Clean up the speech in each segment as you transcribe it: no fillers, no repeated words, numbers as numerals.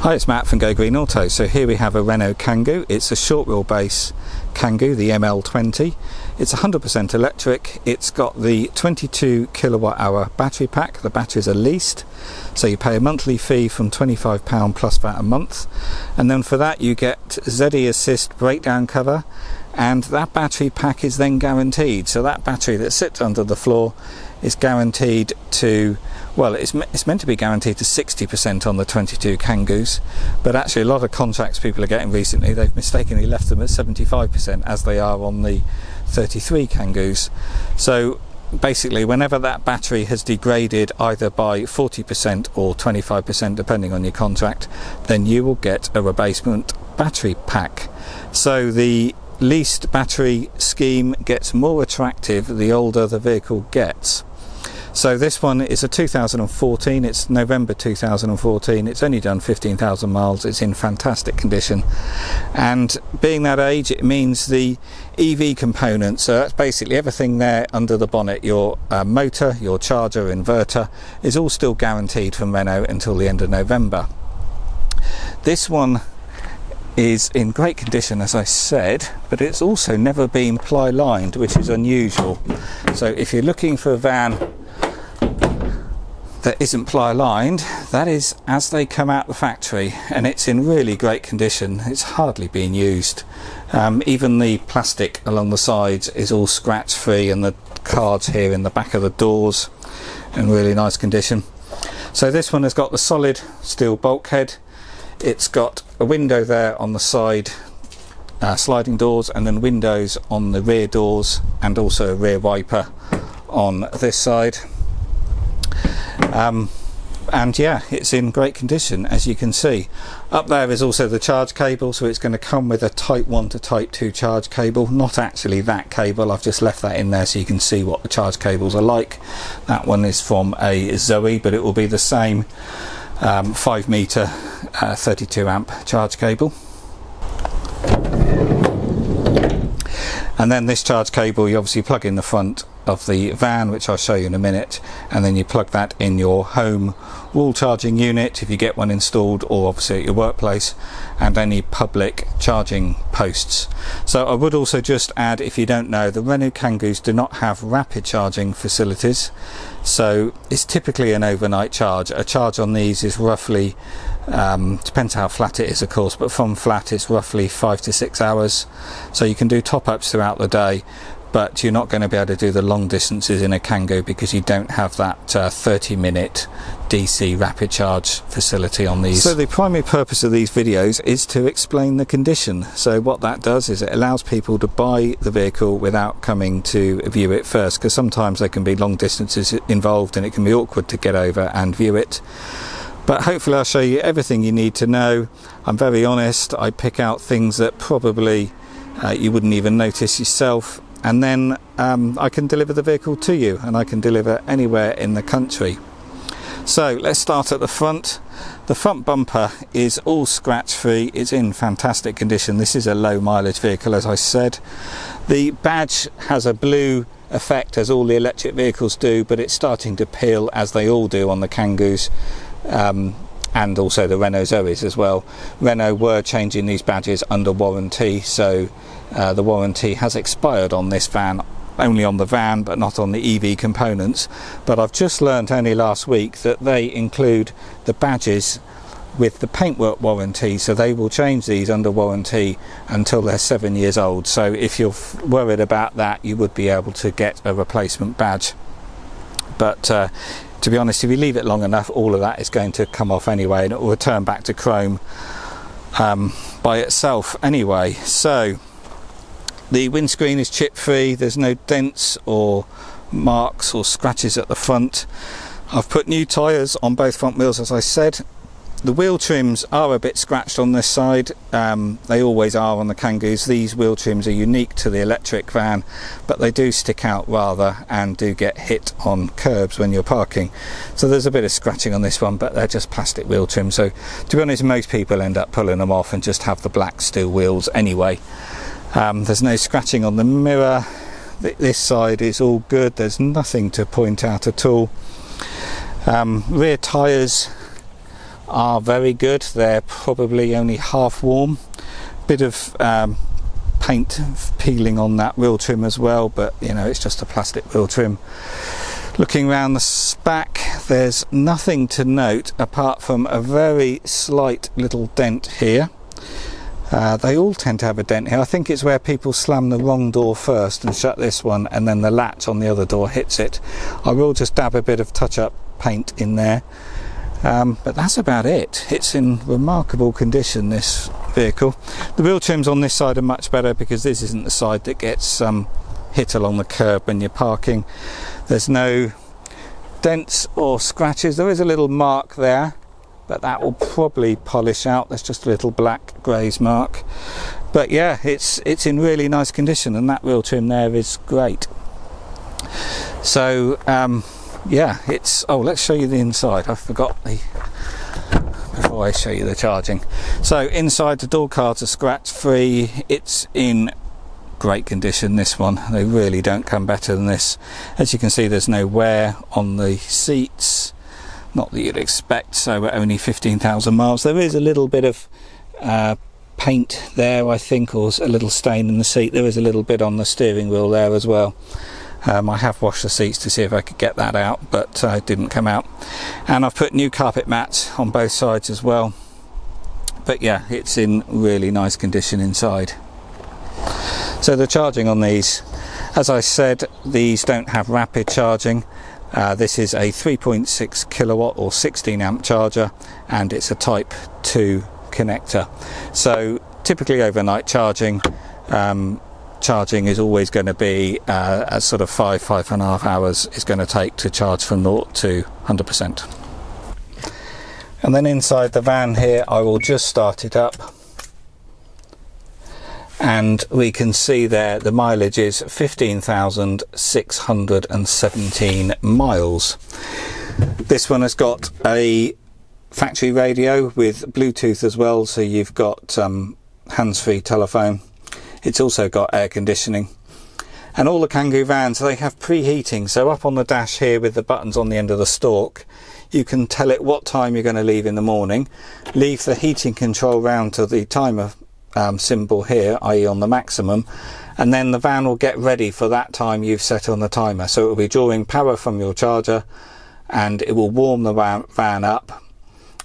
Hi, it's Matt from Go Green Auto. So here we have a Renault Kangoo. It's a short wheelbase Kangoo, the ML20. It's 100% electric. It's got the 22 kilowatt hour battery pack. The batteries are leased, so you pay a monthly fee from £25 plus VAT a month, and then for that you get ZE Assist breakdown cover, and that battery pack is then guaranteed. So that battery that sits under the floor is guaranteed to, well, it's meant to be guaranteed to 60% on the 22 Kangoos, but actually a lot of contracts people are getting recently, they've mistakenly left them at 75% as they are on the 33 Kangoos. So basically whenever that battery has degraded either by 40% or 25% depending on your contract, then you will get a replacement battery pack. So the leased battery scheme gets more attractive the older the vehicle gets. So this one is a 2014, it's November 2014, it's only done 15,000 miles, it's in fantastic condition, and being that age it means the EV components, so that's basically everything there under the bonnet, your motor, your charger, inverter, is all still guaranteed from Renault until the end of November. This one is in great condition, as I said, but it's also never been ply lined, which is unusual. So if you're looking for a van that isn't ply lined, that is as they come out the factory, and it's in really great condition. It's hardly been used. Even the plastic along the sides is all scratch free, and the cards here in the back of the doors in really nice condition. So this one has got the solid steel bulkhead. It's got a window there on the side, sliding doors, and then windows on the rear doors, and also a rear wiper on this side. And yeah, it's in great condition, as you can see. Up there is also the charge cable, so it's going to come with a type 1 to type 2 charge cable, not actually that cable, I've just left that in there so you can see what the charge cables are like. That one is from a ZE, but it will be the same 5 meter 32 amp charge cable. And then this charge cable you obviously plug in the front of the van, which I'll show you in a minute, and then you plug that in your home wall charging unit if you get one installed, or obviously at your workplace, and any public charging posts. So I would also just add, if you don't know, the Renault Kangoos do not have rapid charging facilities, so it's typically an overnight charge. A charge on these is roughly, depends how flat it is of course, but from flat it's roughly 5 to 6 hours, so you can do top-ups throughout the day, but you're not going to be able to do the long distances in a Kangoo because you don't have that 30-minute DC rapid charge facility on these. So the primary purpose of these videos is to explain the condition. So what that does is it allows people to buy the vehicle without coming to view it first, because sometimes there can be long distances involved and it can be awkward to get over and view it. But hopefully I'll show you everything you need to know. I'm very honest, I pick out things that probably you wouldn't even notice yourself, and then I can deliver the vehicle to you, and I can deliver anywhere in the country. So let's start at the front. The front bumper is all scratch free, it's in fantastic condition. This is a low mileage vehicle, as I said. The badge has a blue effect, as all the electric vehicles do, but it's starting to peel, as they all do on the Kangoos, and also the Renault ZEs as well. Renault were changing these badges under warranty, so the warranty has expired on this van, only on the van but not on the EV components. But I've just learned only last week that they include the badges with the paintwork warranty, so they will change these under warranty until they're 7 years old. So if you're worried about that, you would be able to get a replacement badge. But to be honest, if you leave it long enough, all of that is going to come off anyway, and it will return back to chrome by itself anyway. So the windscreen is chip free, there's no dents or marks or scratches at the front. I've put new tyres on both front wheels, as I said. The wheel trims are a bit scratched on this side, they always are on the Kangoos. These wheel trims are unique to the electric van, but they do stick out rather and do get hit on curbs when you're parking. So there's a bit of scratching on this one, but they're just plastic wheel trims, so to be honest most people end up pulling them off and just have the black steel wheels anyway. There's no scratching on the mirror. This side is all good, there's nothing to point out at all. Rear tyres are very good. They're probably only half warm. Bit of paint peeling on that wheel trim as well, but you know, it's just a plastic wheel trim. Looking around the back, there's nothing to note apart from a very slight little dent here. They all tend to have a dent here. I think it's where people slam the wrong door first and shut this one, and then the latch on the other door hits it. I will just dab a bit of touch-up paint in there, but that's about it. It's in remarkable condition, this vehicle. The wheel trims on this side are much better because this isn't the side that gets hit along the curb when you're parking. There's no dents or scratches. There is a little mark there, but that will probably polish out. There's just a little black graze mark, but yeah, it's in really nice condition, and that wheel trim there is great. So yeah, it's, oh, let's show you the inside. I forgot before I show you the charging. So inside, the door cards are scratch free. It's in great condition, this one. They really don't come better than this. As you can see, there's no wear on the seats, not that you'd expect, so we're only 15,000 miles. There is a little bit of paint there, I think, or a little stain in the seat. There is a little bit on the steering wheel there as well. I have washed the seats to see if I could get that out, but it didn't come out. And I've put new carpet mats on both sides as well. But yeah, it's in really nice condition inside. So the charging on these, as I said, these don't have rapid charging. This is a 3.6 kilowatt or 16 amp charger, and it's a type 2 connector. So typically overnight charging, charging is always going to be a sort of 5.5 hours is going to take to charge from 0 to 100%. And then inside the van here, I will just start it up, and we can see there the mileage is 15,617 miles. This one has got a factory radio with Bluetooth as well, so you've got hands-free telephone. It's also got air conditioning, and all the Kangoo vans, they have preheating. So up on the dash here with the buttons on the end of the stalk, you can tell it what time you're going to leave in the morning, leave the heating control round to the timer symbol here, i.e. on the maximum, and then the van will get ready for that time you've set on the timer. So it will be drawing power from your charger, and it will warm the van up,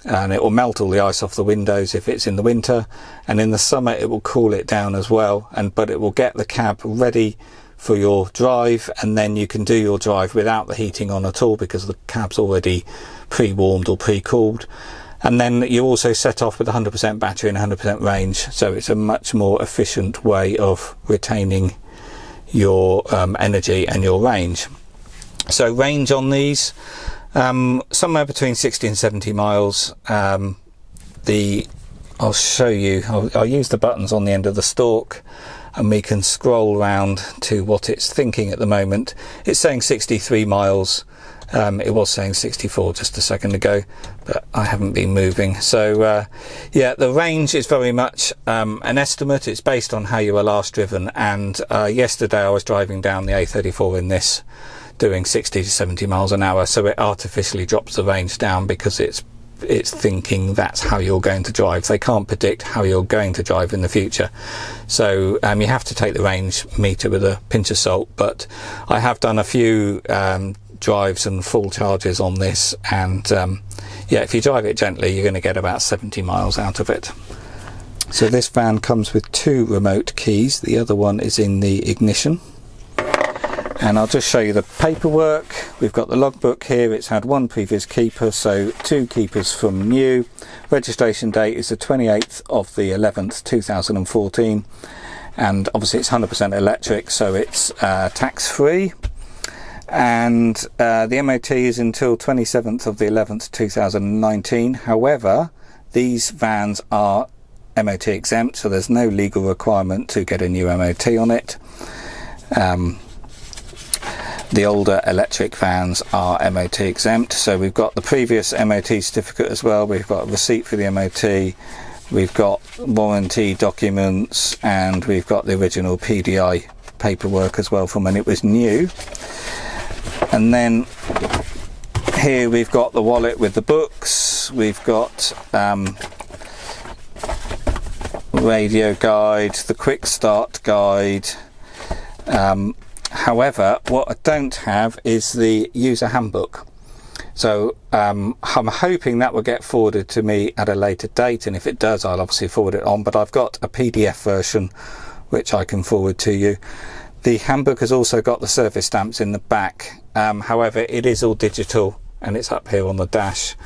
and it will melt all the ice off the windows if it's in the winter, and in the summer it will cool it down as well, but it will get the cab ready for your drive, and then you can do your drive without the heating on at all because the cab's already pre-warmed or pre-cooled. And then you also set off with 100% battery and 100% range, so it's a much more efficient way of retaining your energy and your range. So range on these, somewhere between 60 and 70 miles. I'll show you, I'll use the buttons on the end of the stalk, and we can scroll around to what it's thinking at the moment. It's saying 63 miles. It was saying 64 just a second ago, but I haven't been moving. So yeah, the range is very much an estimate. It's based on how you were last driven, and yesterday I was driving down the A34 in this, doing 60 to 70 miles an hour, so it artificially drops the range down because it's thinking that's how you're going to drive. They can't predict how you're going to drive in the future, so you have to take the range meter with a pinch of salt. But I have done a few drives and full charges on this, and yeah, if you drive it gently, you're going to get about 70 miles out of it. So this van comes with 2 remote keys. The other one is in the ignition, and I'll just show you the paperwork. We've got the logbook here. It's had 1 previous keeper, so 2 keepers from new. Registration date is the 28th of the 11th 2014, and obviously it's 100% electric, so it's tax free. And the MOT is until 27th of the 11th 2019. However, these vans are MOT exempt, so there's no legal requirement to get a new MOT on it. The older electric vans are MOT exempt, so we've got the previous MOT certificate as well. We've got a receipt for the MOT, we've got warranty documents, and we've got the original PDI paperwork as well from when it was new. And then here we've got the wallet with the books, course we've got radio guide, the quick start guide. However, what I don't have is the user handbook. So I'm hoping that will get forwarded to me at a later date, and if it does, I'll obviously forward it on, but I've got a PDF version which I can forward to you. The handbook has also got the service stamps in the back. However, it is all digital and it's up here on the dash.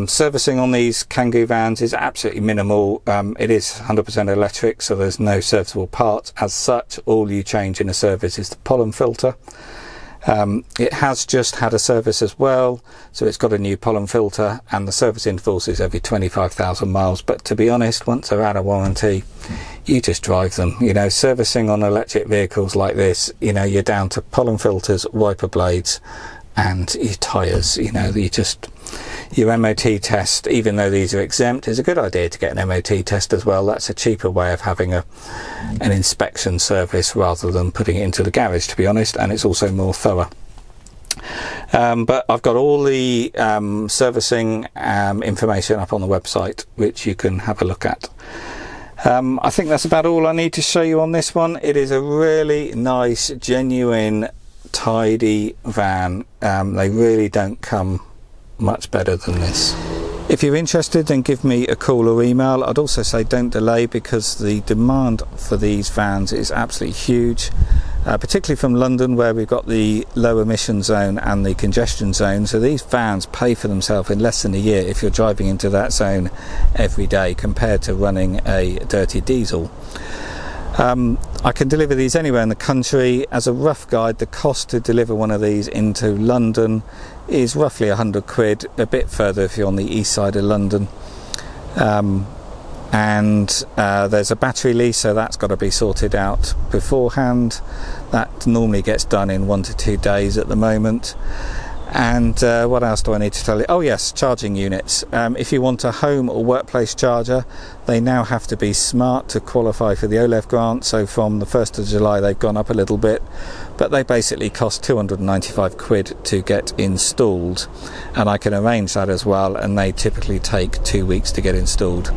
Servicing on these Kangoo vans is absolutely minimal. It is 100% electric, so there's no serviceable parts as such. All you change in a service is the pollen filter. It has just had a service as well, so it's got a new pollen filter, and the service intervals is every 25,000 miles. But to be honest, once they're out of warranty, you just drive them. You know, servicing on electric vehicles like this, you know, you're down to pollen filters, wiper blades, and your tyres. You know, your MOT test, even though these are exempt, is a good idea to get an MOT test as well. That's a cheaper way of having an inspection service rather than putting it into the garage, to be honest, and it's also more thorough. But I've got all the servicing information up on the website, which you can have a look at. I think that's about all I need to show you on this one. It is a really nice, genuine, tidy van. They really don't come much better than this. If you're interested, then give me a call or email. I'd also say don't delay, because the demand for these vans is absolutely huge, particularly from London, where we've got the low emission zone and the congestion zone. So these vans pay for themselves in less than a year if you're driving into that zone every day, compared to running a dirty diesel. I can deliver these anywhere in the country. As a rough guide, the cost to deliver one of these into London is roughly 100 quid, a bit further if you're on the east side of London. There's a battery lease, so that's got to be sorted out beforehand. That normally gets done in 1 to 2 days at the moment. And what else do I need to tell you? Oh yes, charging units. If you want a home or workplace charger, they now have to be smart to qualify for the OLEV grant. So from the 1st of July they've gone up a little bit, but they basically cost 295 quid to get installed, and I can arrange that as well, and they typically take 2 weeks to get installed.